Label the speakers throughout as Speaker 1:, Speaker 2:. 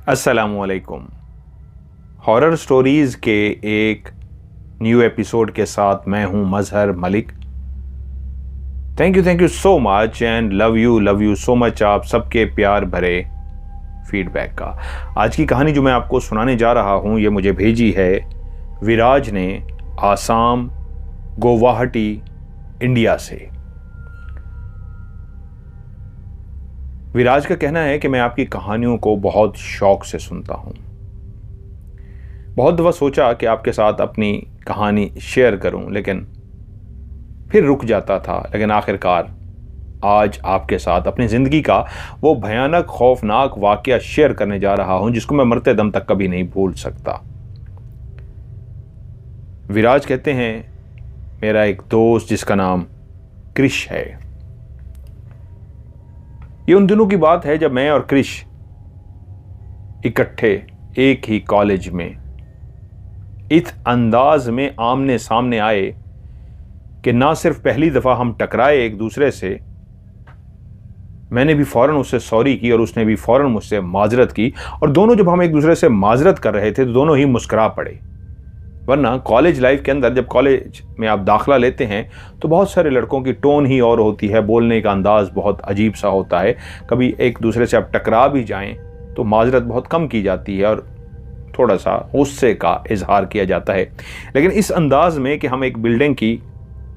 Speaker 1: अस्सलामुअलैकुम। Horror stories के एक न्यू एपिसोड के साथ मैं हूं Mazhar Malik. Thank you so much and love you so much आप सबके प्यार भरे फीडबैक का। आज की कहानी जो मैं आपको सुनाने जा रहा हूं ये मुझे भेजी है विराज ने, आसाम, गुवाहाटी, इंडिया से। विराज का कहना है कि मैं आपकी कहानियों को बहुत शौक से सुनता हूं। बहुत दफ़ा सोचा कि आपके साथ अपनी कहानी शेयर करूं, लेकिन फिर रुक जाता था। लेकिन आखिरकार आज आपके साथ अपनी ज़िंदगी का वो भयानक खौफनाक वाक़या शेयर करने जा रहा हूं जिसको मैं मरते दम तक कभी नहीं भूल सकता। विराज कहते हैं, मेरा एक दोस्त जिसका नाम क्रिश है। ये उन दिनों की बात है जब मैं और क्रिश इकट्ठे एक ही कॉलेज में इस अंदाज में आमने सामने आए कि ना सिर्फ पहली दफ़ा हम टकराए एक दूसरे से, मैंने भी फ़ौरन उससे सॉरी की और उसने भी फ़ौरन मुझसे माजरत की। और दोनों जब हम एक दूसरे से माजरत कर रहे थे तो दोनों ही मुस्कुरा पड़े। वरना कॉलेज लाइफ के अंदर जब कॉलेज में आप दाखिला लेते हैं तो बहुत सारे लड़कों की टोन ही और होती है, बोलने का अंदाज़ बहुत अजीब सा होता है। कभी एक दूसरे से आप टकरा भी जाएं तो माजरत बहुत कम की जाती है और थोड़ा सा गुस्से का इजहार किया जाता है। लेकिन इस अंदाज में कि हम एक बिल्डिंग की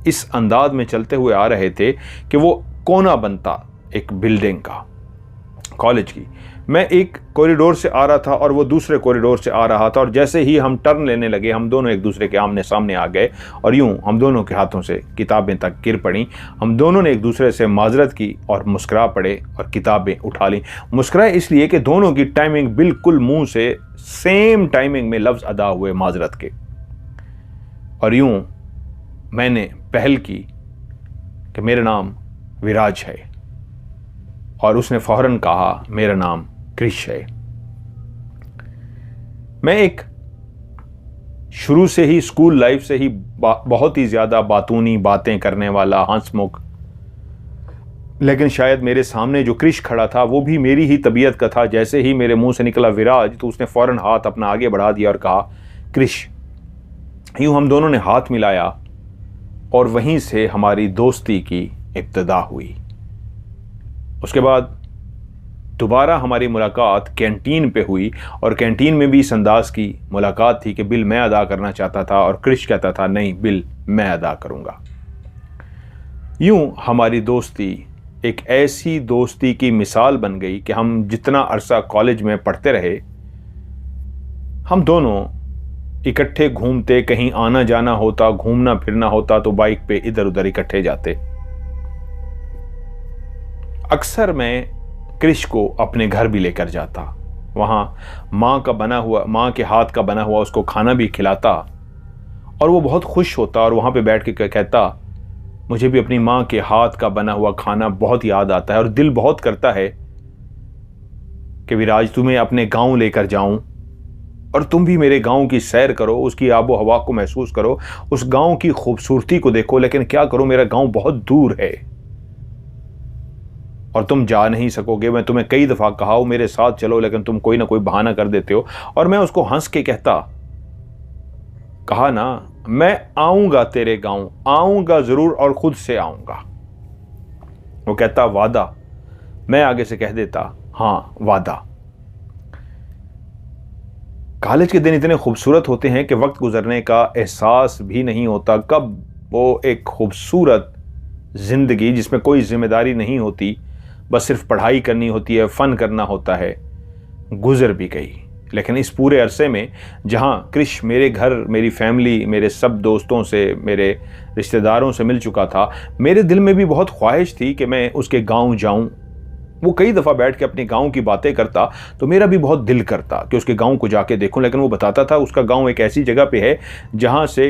Speaker 1: इस अंदाज में चलते हुए आ रहे थे कि वो कोना बनता एक बिल्डिंग का, कॉलेज की। मैं एक कॉरिडोर से आ रहा था और वो दूसरे कॉरिडोर से आ रहा था, और जैसे ही हम टर्न लेने लगे हम दोनों एक दूसरे के आमने सामने आ गए और यूं हम दोनों के हाथों से किताबें तक गिर पड़ी। हम दोनों ने एक दूसरे से माजरत की और मुस्कुरा पड़े और किताबें उठा ली। मुस्कुराए इसलिए कि दोनों की टाइमिंग बिल्कुल मुंह से सेम टाइमिंग में लफ्ज़ अदा हुए माजरत के। और यूं मैंने पहल की कि मेरा नाम विराज है और उसने फौरन कहा मेरा नाम क्रिश है। मैं एक शुरू से ही स्कूल लाइफ से ही बहुत ही ज़्यादा बातूनी बातें करने वाला हंसमुख, लेकिन शायद मेरे सामने जो क्रिश खड़ा था वो भी मेरी ही तबीयत का था। जैसे ही मेरे मुंह से निकला विराज तो उसने फ़ौरन हाथ अपना आगे बढ़ा दिया और कहा क्रिश। यूँ हम दोनों ने हाथ मिलाया और वहीं से हमारी दोस्ती की इब्तिदा हुई। उसके बाद दोबारा हमारी मुलाकात कैंटीन पे हुई और कैंटीन में भी इस अंदाज की मुलाकात थी कि बिल मैं अदा करना चाहता था और क्रिश कहता था नहीं, बिल मैं अदा करूंगा। यूं हमारी दोस्ती एक ऐसी दोस्ती की मिसाल बन गई कि हम जितना अरसा कॉलेज में पढ़ते रहे हम दोनों इकट्ठे घूमते, कहीं आना जाना होता, घूमना फिरना होता तो बाइक पे इधर उधर इकट्ठे जाते। अक्सर मैं क्रिश को अपने घर भी लेकर जाता, वहाँ माँ के हाथ का बना हुआ उसको खाना भी खिलाता और वो बहुत खुश होता और वहाँ पे बैठ के कहता मुझे भी अपनी माँ के हाथ का बना हुआ खाना बहुत याद आता है और दिल बहुत करता है कि विराज तुम्हें अपने गांव लेकर जाऊं और तुम भी मेरे गांव की सैर करो, उसकी आबो हवा को महसूस करो, उस गांव की खूबसूरती को देखो। लेकिन क्या करो, मेरा गांव बहुत दूर है और तुम जा नहीं सकोगे। मैं तुम्हें कई दफ़ा कहा हो मेरे साथ चलो, लेकिन तुम कोई ना कोई बहाना कर देते हो। और मैं उसको हंस के कहता, कहा ना मैं आऊंगा तेरे गांव, आऊंगा जरूर और खुद से आऊंगा। वो कहता वादा। मैं आगे से कह देता हाँ वादा। कॉलेज के दिन इतने खूबसूरत होते हैं कि वक्त गुजरने का एहसास भी नहीं होता। कब वो एक खूबसूरत जिंदगी जिसमें कोई जिम्मेदारी नहीं होती, बस सिर्फ पढ़ाई करनी होती है, फ़न करना होता है, गुजर भी गई। लेकिन इस पूरे अरसे में जहाँ क्रिश मेरे घर, मेरी फैमिली, मेरे सब दोस्तों से, मेरे रिश्तेदारों से मिल चुका था, मेरे दिल में भी बहुत ख्वाहिश थी कि मैं उसके गांव जाऊं। वो कई दफ़ा बैठ के अपने गांव की बातें करता तो मेरा भी बहुत दिल करता कि उसके गांव को जाके देखूं। लेकिन वो बताता था उसका गांव एक ऐसी जगह पे है जहाँ से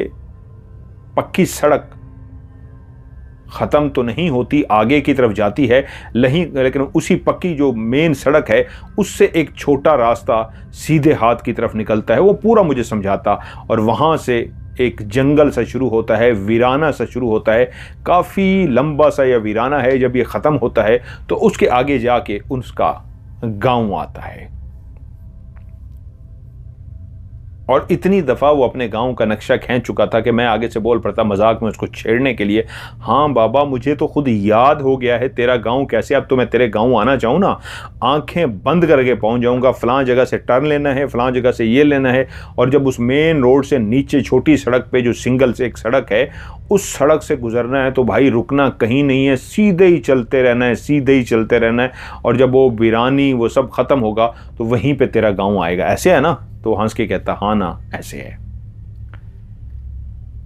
Speaker 1: पक्की सड़क ख़त्म तो नहीं होती, आगे की तरफ जाती है, लेकिन उसी पक्की जो मेन सड़क है उससे एक छोटा रास्ता सीधे हाथ की तरफ निकलता है। वो पूरा मुझे समझाता और वहाँ से एक जंगल सा शुरू होता है, वीराना सा शुरू होता है, काफ़ी लंबा सा यह वीराना है। जब ये ख़त्म होता है तो उसके आगे जाके उसका गांव आता है। और इतनी दफ़ा वो अपने गांव का नक्शा खींच चुका था कि मैं आगे से बोल पड़ता मजाक में उसको छेड़ने के लिए, हाँ बाबा मुझे तो खुद याद हो गया है तेरा गांव कैसे, अब तो मैं तेरे गांव आना चाहूँ ना आंखें बंद करके पहुंच जाऊंगा, फलां जगह से टर्न लेना है, फलां जगह से ये लेना है। और जब उस मेन रोड से नीचे छोटी सड़क पे जो सिंगल से एक सड़क है उस सड़क से गुजरना है तो भाई रुकना कहीं नहीं है, सीधे ही चलते रहना है, सीधे ही चलते रहना है। और जब वो वीरानी वो सब ख़त्म होगा तो वहीं पे तेरा गांव आएगा। ऐसे है ना? तो हंस के कहता हाँ ना ऐसे है।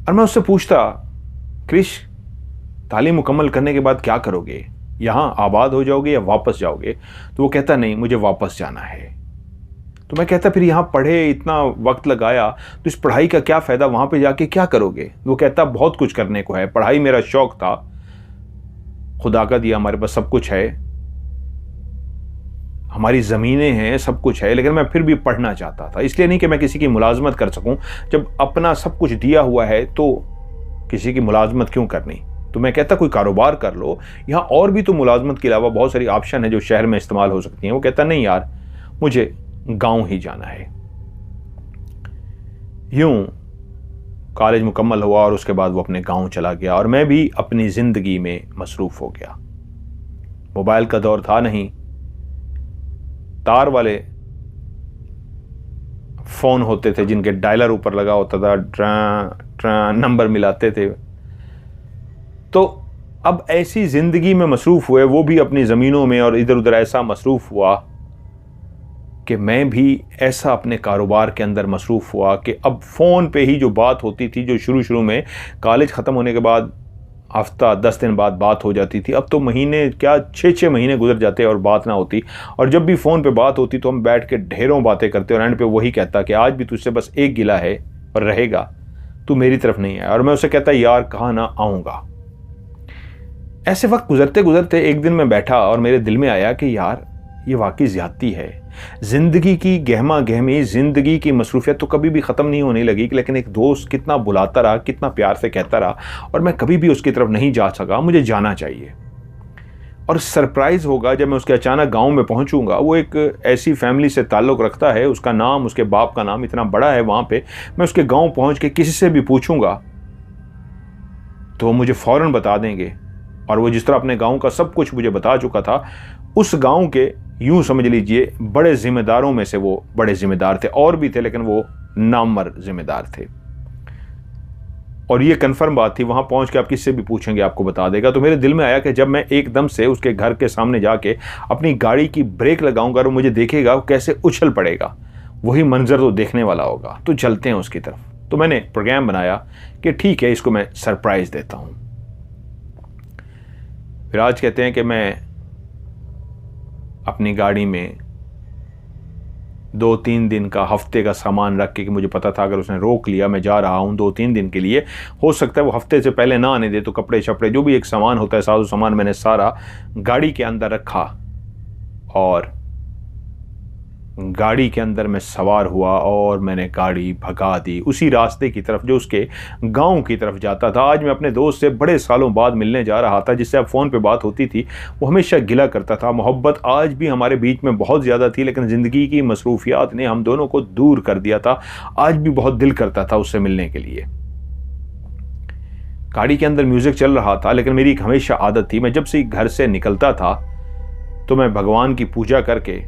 Speaker 1: और मैं उससे पूछता क्रिश तालीम मुकम्मल करने के बाद क्या करोगे, यहां आबाद हो जाओगे या वापस जाओगे? तो वो कहता नहीं मुझे वापस जाना है। तो मैं कहता फिर यहां पढ़े इतना वक्त लगाया तो इस पढ़ाई का क्या फायदा, वहां पे जाके क्या करोगे? वो कहता बहुत कुछ करने को है, पढ़ाई मेरा शौक था, खुदा का दिया हमारे पास सब कुछ है, हमारी ज़मीनें हैं, सब कुछ है, लेकिन मैं फिर भी पढ़ना चाहता था। इसलिए नहीं कि मैं किसी की मुलाजमत कर सकूं, जब अपना सब कुछ दिया हुआ है तो किसी की मुलाजमत क्यों करनी? तो मैं कहता कोई कारोबार कर लो, यहाँ और भी तो मुलाजमत के अलावा बहुत सारी ऑप्शन है जो शहर में इस्तेमाल हो सकती हैं। वो कहता नहीं यार मुझे गांव ही जाना है। यूं कॉलेज मुकम्मल हुआ और उसके बाद वो अपने गांव चला गया और मैं भी अपनी ज़िंदगी में मसरूफ़ हो गया। मोबाइल का दौर था नहीं, तार वाले फ़ोन होते थे जिनके डायलर ऊपर लगा होता था, ट्रा नंबर मिलाते थे। तो अब ऐसी ज़िंदगी में मसरूफ़ हुए, वो भी अपनी ज़मीनों में, और इधर उधर ऐसा मसरूफ़ हुआ कि मैं भी ऐसा अपने कारोबार के अंदर मसरूफ़ हुआ कि अब फ़ोन पे ही जो बात होती थी, जो शुरू में कॉलेज ख़त्म होने के बाद हफ्ता 10 दिन बाद बात हो जाती थी, अब तो महीने क्या 6-6 महीने गुजर जाते और बात ना होती। और जब भी फ़ोन पे बात होती तो हम बैठ के ढेरों बातें करते और एंड पे वही कहता कि आज भी तुझसे बस एक गिला है और रहेगा, तू मेरी तरफ नहीं है। और मैं उसे कहता यार कहाँ ना आऊँगा। ऐसे वक्त गुजरते गुजरते एक दिन मैं बैठा और मेरे दिल में आया कि यार ये वाकई ज़्यादती है। ज़िंदगी की गहमा गहमी, ज़िंदगी की मसरूफियत तो कभी भी ख़त्म नहीं होने लगी, लेकिन एक दोस्त कितना बुलाता रहा, कितना प्यार से कहता रहा और मैं कभी भी उसकी तरफ नहीं जा सका। मुझे जाना चाहिए। और सरप्राइज़ होगा जब मैं उसके अचानक गांव में पहुंचूंगा। वो एक ऐसी फैमिली से ताल्लुक़ रखता है, उसका नाम, उसके बाप का नाम इतना बड़ा है वहाँ पर। मैं उसके गाँव पहुँच के किसी से भी पूछूँगा तो वो मुझे फ़ौरन बता देंगे। और वो जिस तरह अपने गाँव का सब कुछ मुझे बता चुका था, उस गांव के यूं समझ लीजिए बड़े जिम्मेदारों में से वो बड़े जिम्मेदार थे। और भी थे लेकिन वो नामवर जिम्मेदार थे। और ये कंफर्म बात थी, वहां पहुंच के आप किससे भी पूछेंगे आपको बता देगा। तो मेरे दिल में आया कि जब मैं एकदम से उसके घर के सामने जाके अपनी गाड़ी की ब्रेक लगाऊंगा और मुझे देखेगा वो कैसे उछल पड़ेगा, वही मंजर तो देखने वाला होगा। तो चलते हैं उसकी तरफ। तो मैंने प्रोग्राम बनाया कि ठीक है इसको मैं सरप्राइज देता हूं। विराज कहते हैं कि मैं अपनी गाड़ी में 2-3 दिन का, हफ्ते का सामान रख के, कि मुझे पता था अगर उसने रोक लिया मैं जा रहा हूँ 2-3 दिन के लिए, हो सकता है वो हफ्ते से पहले ना आने दे, तो कपड़े शपड़े जो भी एक सामान होता है, साजो सामान, मैंने सारा गाड़ी के अंदर रखा और गाड़ी के अंदर मैं सवार हुआ और मैंने गाड़ी भगा दी उसी रास्ते की तरफ जो उसके गांव की तरफ जाता था। आज मैं अपने दोस्त से बड़े सालों बाद मिलने जा रहा था, जिससे अब फ़ोन पे बात होती थी। वो हमेशा गिला करता था। मोहब्बत आज भी हमारे बीच में बहुत ज़्यादा थी, लेकिन ज़िंदगी की मसरूफियात ने हम दोनों को दूर कर दिया था। आज भी बहुत दिल करता था उससे मिलने के लिए। गाड़ी के अंदर म्यूज़िक चल रहा था, लेकिन मेरी एक हमेशा आदत थी, मैं जब से घर से निकलता था तो मैं भगवान की पूजा करके,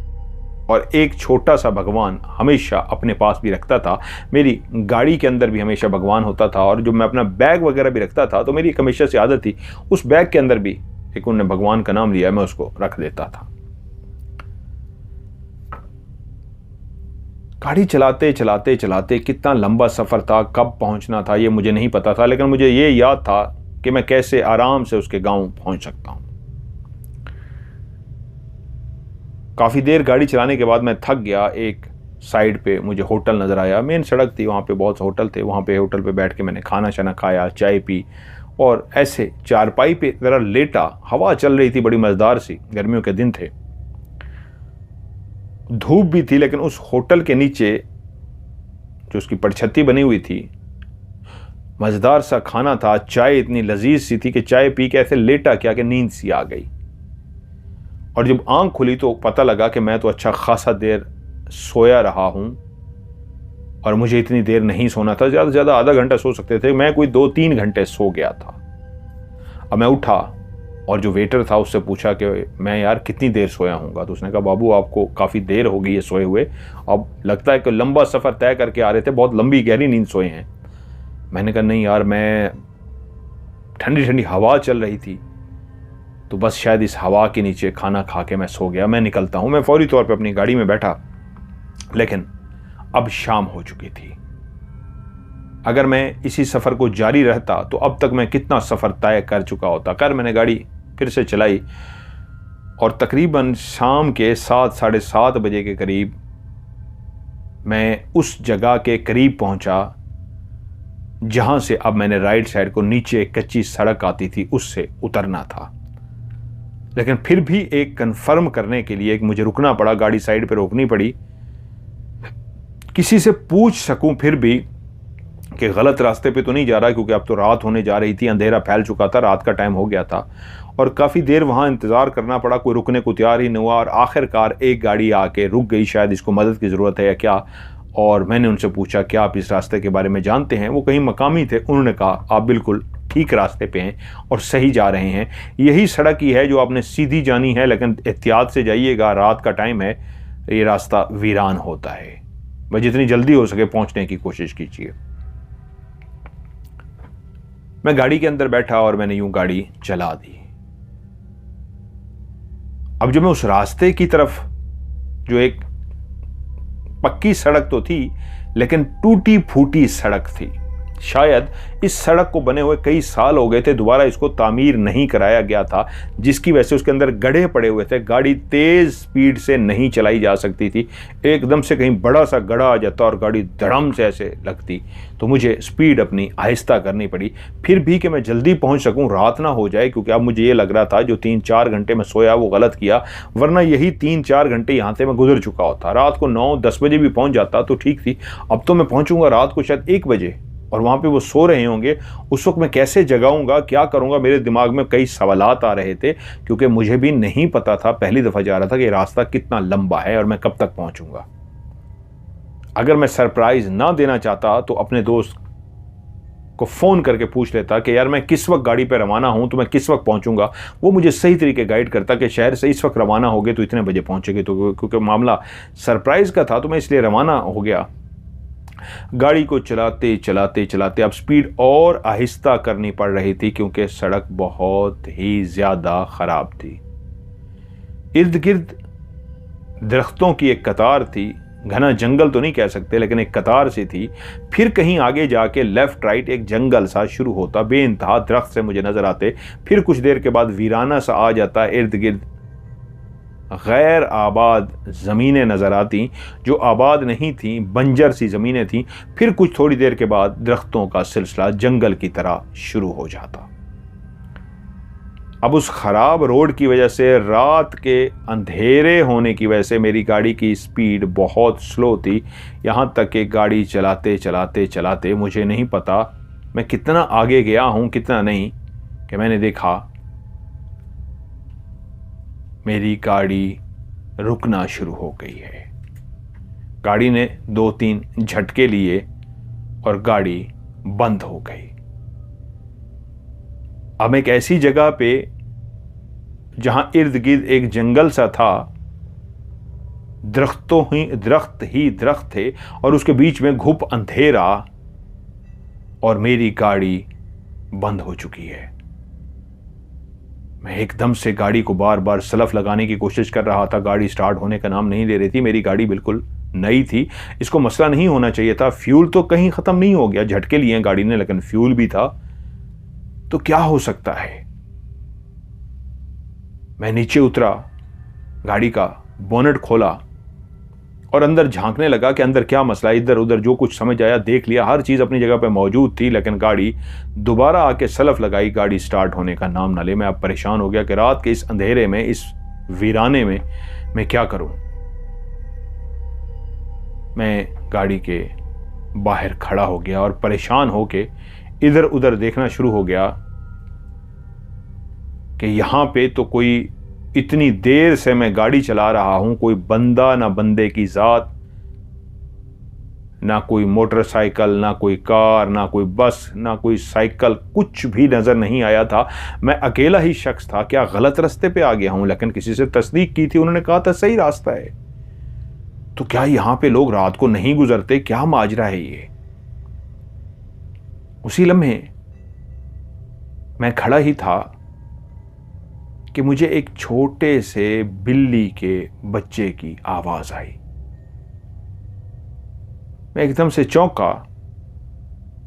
Speaker 1: और एक छोटा सा भगवान हमेशा अपने पास भी रखता था। मेरी गाड़ी के अंदर भी हमेशा भगवान होता था, और जो मैं अपना बैग वगैरह भी रखता था तो मेरी एक हमेशा से आदत थी उस बैग के अंदर भी एक उन्होंने भगवान का नाम लिया, मैं उसको रख देता था। गाड़ी चलाते चलाते चलाते कितना लंबा सफ़र था, कब पहुंचना था ये मुझे नहीं पता था, लेकिन मुझे ये याद था कि मैं कैसे आराम से उसके गाँव पहुंच सकता हूँ। काफ़ी देर गाड़ी चलाने के बाद मैं थक गया। एक साइड पे मुझे होटल नज़र आया, मेन सड़क थी, वहाँ पे बहुत से होटल थे। वहाँ पे होटल पे बैठ के मैंने खाना शाना खाया, चाय पी और ऐसे चारपाई पे ज़रा लेटा। हवा चल रही थी बड़ी मज़ेदार सी, गर्मियों के दिन थे, धूप भी थी, लेकिन उस होटल के नीचे जो उसकी परछत्ती बनी हुई थी, मज़ेदार सा खाना था, चाय इतनी लजीज सी थी कि चाय पी के ऐसे लेटा क्या कि नींद सी आ गई। और जब आंख खुली तो पता लगा कि मैं तो अच्छा खासा देर सोया रहा हूं। और मुझे इतनी देर नहीं सोना था, ज़्यादा से ज़्यादा आधा घंटा सो सकते थे, मैं कोई 2-3 घंटे सो गया था। अब मैं उठा और जो वेटर था उससे पूछा कि मैं यार कितनी देर सोया हूँगा। तो उसने कहा बाबू आपको काफ़ी देर हो गई है सोए हुए, अब लगता है कि लंबा सफ़र तय करके आ रहे थे, बहुत लंबी गहरी नींद सोए हैं। मैंने कहा नहीं यार, मैं ठंडी ठंडी हवा चल रही थी तो बस शायद इस हवा के नीचे खाना खा के मैं सो गया, मैं निकलता हूँ। मैं फौरी तौर पर अपनी गाड़ी में बैठा, लेकिन अब शाम हो चुकी थी। अगर मैं इसी सफ़र को जारी रहता तो अब तक मैं कितना सफ़र तय कर चुका होता। कर मैंने गाड़ी फिर से चलाई और तकरीबन शाम के 7-7:30 बजे के करीब मैं उस जगह के करीब पहुंचा जहां से अब मैंने राइट साइड को नीचे एक कच्ची सड़क आती थी उससे उतरना था। लेकिन फिर भी एक कंफर्म करने के लिए मुझे रुकना पड़ा, गाड़ी साइड पे रोकनी पड़ी, किसी से पूछ सकूं फिर भी कि गलत रास्ते पे तो नहीं जा रहा, क्योंकि अब तो रात होने जा रही थी, अंधेरा फैल चुका था, रात का टाइम हो गया था और काफ़ी देर वहाँ इंतज़ार करना पड़ा, कोई रुकने को तैयार ही नहीं हुआ। और आखिरकार एक गाड़ी आके रुक गई, शायद इसको मदद की ज़रूरत है या क्या। और मैंने उनसे पूछा क्या आप इस रास्ते के बारे में जानते हैं। वो कहीं मकामी थे, उन्होंने कहा आप बिल्कुल ठीक रास्ते पे हैं और सही जा रहे हैं, यही सड़क ही है जो आपने सीधी जानी है, लेकिन एहतियात से जाइएगा, रात का टाइम है, ये रास्ता वीरान होता है, बस जितनी जल्दी हो सके पहुंचने की कोशिश कीजिए। मैं गाड़ी के अंदर बैठा और मैंने यूं गाड़ी चला दी। अब जब मैं उस रास्ते की तरफ, जो एक पक्की सड़क तो थी लेकिन टूटी फूटी सड़क थी, शायद इस सड़क को बने हुए कई साल हो गए थे, दोबारा इसको तामीर नहीं कराया गया था, जिसकी वजह से उसके अंदर गड्ढे पड़े हुए थे, गाड़ी तेज स्पीड से नहीं चलाई जा सकती थी। एकदम से कहीं बड़ा सा गड्ढा आ जाता और गाड़ी धड़म से ऐसे लगती, तो मुझे स्पीड अपनी आहिस्ता करनी पड़ी, फिर भी कि मैं जल्दी पहुंच सकूं, रात ना हो जाए। क्योंकि अब मुझे ये लग रहा था जो 3-4 घंटे में सोया वो गलत किया, वरना यही 3-4 घंटे यहाँ से मैं गुजर चुका होता। रात को 9-10 बजे भी पहुंच जाता तो ठीक थी, अब तो मैं पहुंचूंगा रात को शायद 1 बजे और वहाँ पे वो सो रहे होंगे। उस वक्त मैं कैसे जगाऊंगा, क्या करूंगा, मेरे दिमाग में कई सवालात आ रहे थे, क्योंकि मुझे भी नहीं पता था, पहली दफ़ा जा रहा था, कि रास्ता कितना लंबा है और मैं कब तक पहुंचूंगा। अगर मैं सरप्राइज ना देना चाहता तो अपने दोस्त को फ़ोन करके पूछ लेता कि यार मैं किस वक्त गाड़ी पे रवाना हूं, तो मैं किस वक्त पहुंचूंगा। वो मुझे सही तरीके गाइड करता कि शहर से इस वक्त रवाना हो गए तो इतने बजे पहुंचेंगे। तो क्योंकि मामला सरप्राइज़ का था तो मैं इसलिए रवाना हो गया। गाड़ी को चलाते चलाते चलाते अब स्पीड और आहिस्ता करनी पड़ रही थी, क्योंकि सड़क बहुत ही ज़्यादा ख़राब थी। इर्द गिर्द दरख्तों की एक कतार थी, घना जंगल तो नहीं कह सकते लेकिन एक कतार सी थी। फिर कहीं आगे जाके लेफ्ट राइट एक जंगल सा शुरू होता, बेइंतहा दरख्त से मुझे नज़र आते। फिर कुछ देर के बाद वीराना सा आ जाता, इर्द गिर्द गैर आबाद ज़मीनें नज़र आती, जो आबाद नहीं थीं, बंजर सी ज़मीनें थीं। फिर कुछ थोड़ी देर के बाद दरख्तों का सिलसिला जंगल की तरह शुरू हो जाता। अब उस ख़राब रोड की वजह से, रात के अंधेरे होने की वजह से मेरी गाड़ी की स्पीड बहुत स्लो थी। यहाँ तक कि गाड़ी चलाते चलाते चलाते मुझे नहीं पता मैं कितना आगे गया हूँ कितना नहीं, कि मैंने देखा मेरी गाड़ी रुकना शुरू हो गई है। गाड़ी ने 2-3 झटके लिए और गाड़ी बंद हो गई। अब एक ऐसी जगह पे जहां इर्द गिर्द एक जंगल सा था, दरख्त ही दरख्त थे और उसके बीच में घुप अंधेरा, और मेरी गाड़ी बंद हो चुकी है। मैं एकदम से गाड़ी को बार बार सलफ लगाने की कोशिश कर रहा था, गाड़ी स्टार्ट होने का नाम नहीं ले रही थी। मेरी गाड़ी बिल्कुल नई थी, इसको मसला नहीं होना चाहिए था। फ्यूल तो कहीं ख़त्म नहीं हो गया, झटके लिए गाड़ी ने लेकिन फ्यूल भी था, तो क्या हो सकता है। मैं नीचे उतरा, गाड़ी का बोनेट खोला और अंदर झांकने लगा कि अंदर क्या मसला है। इधर उधर जो कुछ समझ आया देख लिया, हर चीज़ अपनी जगह पे मौजूद थी, लेकिन गाड़ी दोबारा आके सलफ लगाई, गाड़ी स्टार्ट होने का नाम ना ले। मैं अब परेशान हो गया कि रात के इस अंधेरे में, इस वीराने में मैं क्या करूं। मैं गाड़ी के बाहर खड़ा हो गया और परेशान होके इधर उधर देखना शुरू हो गया कि यहाँ पे तो कोई, इतनी देर से मैं गाड़ी चला रहा हूं, कोई बंदा ना बंदे की जात, ना कोई मोटरसाइकिल, ना कोई कार, ना कोई बस, ना कोई साइकिल, कुछ भी नज़र नहीं आया था। मैं अकेला ही शख्स था। क्या गलत रास्ते पे आ गया हूं? लेकिन किसी से तस्दीक की थी, उन्होंने कहा था सही रास्ता है। तो क्या यहां पे लोग रात को नहीं गुजरते? क्या माजरा है ये? उसी लम्हे मैं खड़ा ही था कि मुझे एक छोटे से बिल्ली के बच्चे की आवाज आई। मैं एकदम से चौंका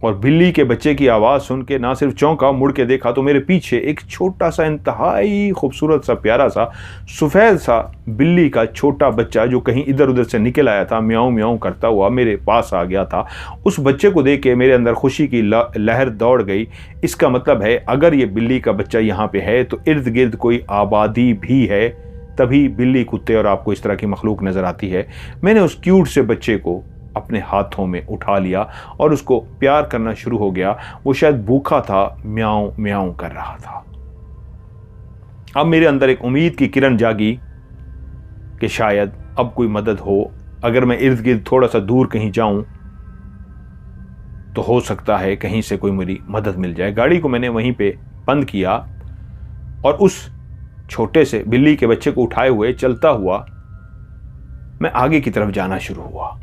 Speaker 1: और बिल्ली के बच्चे की आवाज सुन के ना सिर्फ चौंका, मुड़ के देखा तो मेरे पीछे एक छोटा सा, इंतहाई खूबसूरत सा, प्यारा सा, सफेद सा बिल्ली का छोटा बच्चा जो कहीं इधर उधर से निकल आया था, म्याऊं म्याऊं करता हुआ मेरे पास आ गया था। उस बच्चे को देख के मेरे अंदर खुशी की लहर दौड़ गई। इसका मतलब है अगर ये बिल्ली का बच्चा यहाँ पे है तो इर्द गिर्द कोई आबादी भी है, तभी बिल्ली, कुत्ते और आपको इस तरह की मखलूक नजर आती है। मैंने उस क्यूट से बच्चे को अपने हाथों में उठा लिया और उसको प्यार करना शुरू हो गया। वो शायद भूखा था, म्याऊं म्याऊं कर रहा था। अब मेरे अंदर एक उम्मीद की किरण जागी कि शायद अब कोई मदद हो। अगर मैं इर्द गिर्द थोड़ा सा दूर कहीं जाऊं तो हो सकता है कहीं से कोई मेरी मदद मिल जाए। गाड़ी को मैंने वहीं पे बंद किया और उस छोटे से बिल्ली के बच्चे को उठाए हुए चलता हुआ मैं आगे की तरफ जाना शुरू हुआ।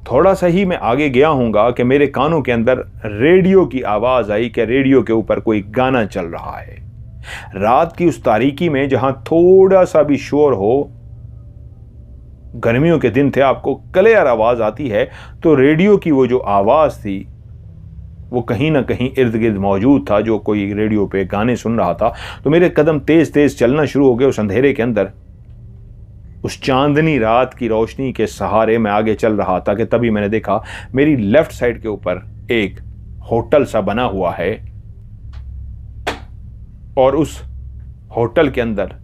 Speaker 1: थोड़ा सा ही मैं आगे गया हूंगा कि मेरे कानों के अंदर रेडियो की आवाज आई कि रेडियो के ऊपर कोई गाना चल रहा है। रात की उस तारीकी में जहां थोड़ा सा भी शोर हो, गर्मियों के दिन थे, आपको क्लियर आवाज आती है, तो रेडियो की वो जो आवाज थी वो कहीं ना कहीं इर्द गिर्द मौजूद था, जो कोई रेडियो पे गाने सुन रहा था। तो मेरे कदम तेज तेज चलना शुरू हो गए उस अंधेरे के अंदर। उस चांदनी रात की रोशनी के सहारे मैं आगे चल रहा था कि तभी मैंने देखा मेरी लेफ्ट साइड के ऊपर एक होटल सा बना हुआ है और उस होटल के अंदर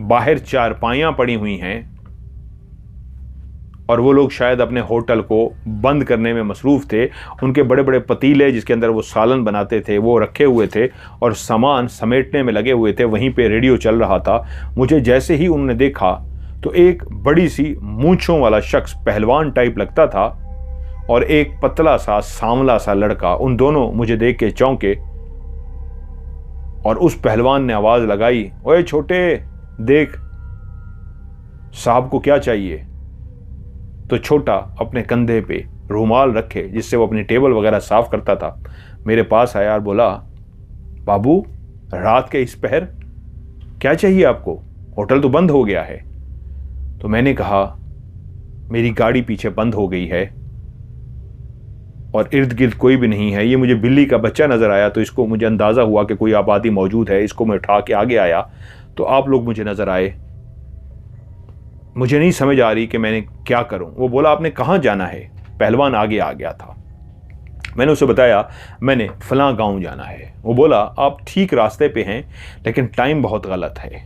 Speaker 1: बाहर चारपाइयां पड़ी हुई हैं और वो लोग शायद अपने होटल को बंद करने में मसरूफ थे। उनके बड़े बड़े पतीले जिसके अंदर वो सालन बनाते थे वो रखे हुए थे और सामान समेटने में लगे हुए थे। वहीं पे रेडियो चल रहा था। मुझे जैसे ही उन्होंने देखा तो एक बड़ी सी मूंछों वाला शख्स, पहलवान टाइप लगता था, और एक पतला सा सांवला सा लड़का, उन दोनों मुझे देख के चौंके और उस पहलवान ने आवाज लगाई, ओए छोटे, देख साहब को क्या चाहिए। तो छोटा अपने कंधे पे रूमाल रखे जिससे वो अपनी टेबल वगैरह साफ करता था, मेरे पास आया और बोला, बाबू रात के इस पहर क्या चाहिए आपको? होटल तो बंद हो गया है। तो मैंने कहा मेरी गाड़ी पीछे बंद हो गई है और इर्द गिर्द कोई भी नहीं है। ये मुझे बिल्ली का बच्चा नजर आया तो इसको मुझे अंदाजा हुआ कि कोई आबादी मौजूद है। इसको मैं उठा के आगे आया तो आप लोग मुझे नजर आए। मुझे नहीं समझ आ रही कि मैंने क्या करूं। वो बोला, आपने कहां जाना है? पहलवान आगे आ गया था। मैंने उसे बताया मैंने फलां गांव जाना है। वो बोला, आप ठीक रास्ते पे हैं लेकिन टाइम बहुत गलत है।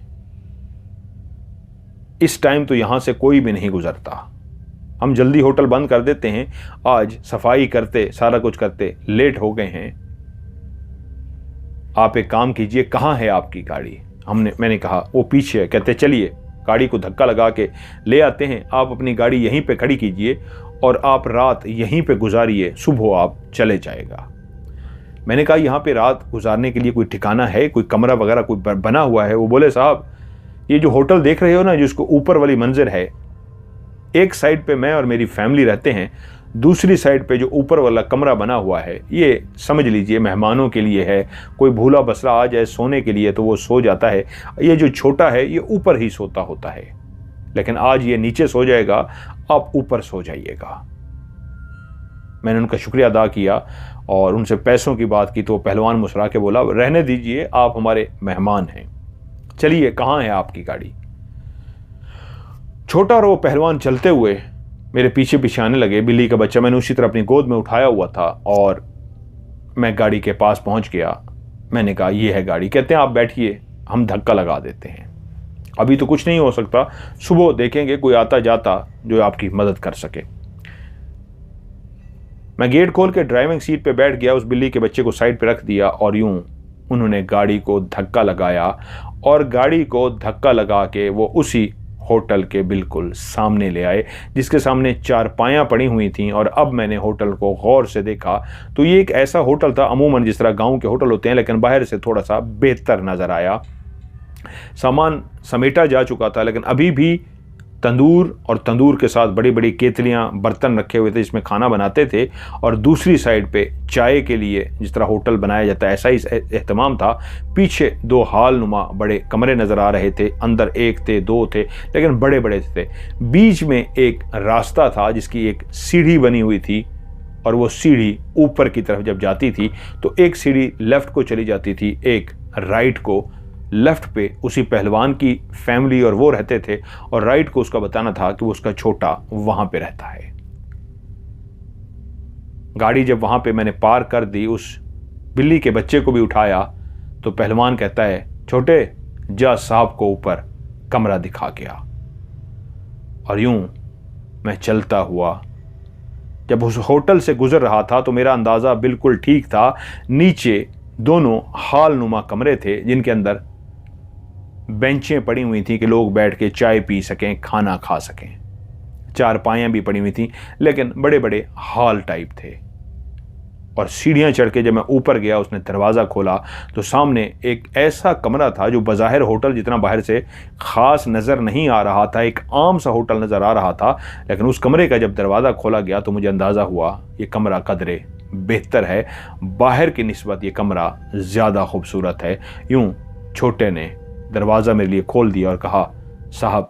Speaker 1: इस टाइम तो यहां से कोई भी नहीं गुजरता। हम जल्दी होटल बंद कर देते हैं। आज सफाई करते, सारा कुछ करते लेट हो गए हैं। आप एक काम कीजिए, कहां है आपकी गाड़ी? मैंने कहा वो पीछे है। कहते चलिए गाड़ी को धक्का लगा के ले आते हैं। आप अपनी गाड़ी यहीं पे खड़ी कीजिए और आप रात यहीं पे गुजारिए, सुबह आप चले जाएगा। मैंने कहा यहाँ पे रात गुजारने के लिए कोई ठिकाना है, कोई कमरा वगैरह कोई बना हुआ है? वो बोले, साहब ये जो होटल देख रहे हो ना, जिसको ऊपर वाली मंजिल है, एक साइड पे मैं और मेरी फैमिली रहते हैं, दूसरी साइड पे जो ऊपर वाला कमरा बना हुआ है ये समझ लीजिए मेहमानों के लिए है। कोई भूला बसरा आ जाए सोने के लिए तो वो सो जाता है। ये जो छोटा है ये ऊपर ही सोता होता है, लेकिन आज ये नीचे सो जाएगा, आप ऊपर सो जाइएगा। मैंने उनका शुक्रिया अदा किया और उनसे पैसों की बात की तो पहलवान मुस्कुरा के बोला, रहने दीजिए, आप हमारे मेहमान हैं, चलिए कहाँ है आपकी गाड़ी? छोटा और वो पहलवान चलते हुए मेरे पीछे पीछे आने लगे। बिल्ली का बच्चा मैंने उसी तरह अपनी गोद में उठाया हुआ था और मैं गाड़ी के पास पहुंच गया। मैंने कहा ये है गाड़ी। कहते हैं आप बैठिए, हम धक्का लगा देते हैं। अभी तो कुछ नहीं हो सकता, सुबह देखेंगे कोई आता जाता जो आपकी मदद कर सके। मैं गेट खोल के ड्राइविंग सीट पे बैठ गया, उस बिल्ली के बच्चे को साइड पे रख दिया और यूं उन्होंने गाड़ी को धक्का लगाया और गाड़ी को धक्का लगा के वो उसी होटल के बिल्कुल सामने ले आए, जिसके सामने चारपायाँ पड़ी हुई थीं। और अब मैंने होटल को गौर से देखा तो ये एक ऐसा होटल था, अमूमन जिस तरह गांव के होटल होते हैं, लेकिन बाहर से थोड़ा सा बेहतर नज़र आया। सामान समेटा जा चुका था, लेकिन अभी भी तंदूर और तंदूर के साथ बड़ी बड़ी केतलियाँ, बर्तन रखे हुए थे जिसमें खाना बनाते थे। और दूसरी साइड पे चाय के लिए, जिस तरह होटल बनाया जाता है ऐसा ही एहतमाम था। पीछे 2 हाल नुमा बड़े कमरे नज़र आ रहे थे, अंदर 1 थे 2 थे, लेकिन बड़े बड़े थे। बीच में एक रास्ता था जिसकी एक सीढ़ी बनी हुई थी, और वो सीढ़ी ऊपर की तरफ जब जाती थी तो एक सीढ़ी लेफ्ट को चली जाती थी, एक राइट को। लेफ्ट पे उसी पहलवान की फैमिली और वो रहते थे, और राइट को उसका बताना था कि वो उसका छोटा वहां पे रहता है। गाड़ी जब वहां पे मैंने पार कर दी, उस बिल्ली के बच्चे को भी उठाया, तो पहलवान कहता है, छोटे जा साहब को ऊपर कमरा दिखा गया। और यूं मैं चलता हुआ जब उस होटल से गुजर रहा था तो मेरा अंदाजा बिल्कुल ठीक था। नीचे दोनों हाल नुमा कमरे थे जिनके अंदर बेंचें पड़ी हुई थी कि लोग बैठ के चाय पी सकें, खाना खा सकें। चारपायाँ भी पड़ी हुई थी, लेकिन बड़े बड़े हॉल टाइप थे। और सीढ़ियाँ चढ़ के जब मैं ऊपर गया, उसने दरवाज़ा खोला तो सामने एक ऐसा कमरा था जो बज़ाहिर होटल जितना बाहर से ख़ास नज़र नहीं आ रहा था, एक आम सा होटल नज़र आ रहा था। लेकिन उस कमरे का जब दरवाज़ा खोला गया तो मुझे अंदाज़ा हुआ ये कमरा कदरे बेहतर है, बाहर की निस्बत ये कमरा ज़्यादा खूबसूरत है। यूँ छोटे ने दरवाज़ा मेरे लिए खोल दिया और कहा, साहब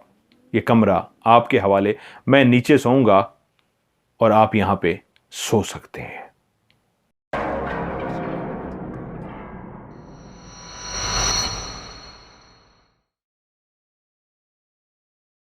Speaker 1: ये कमरा आपके हवाले, मैं नीचे सोऊंगा और आप यहाँ पे सो सकते हैं।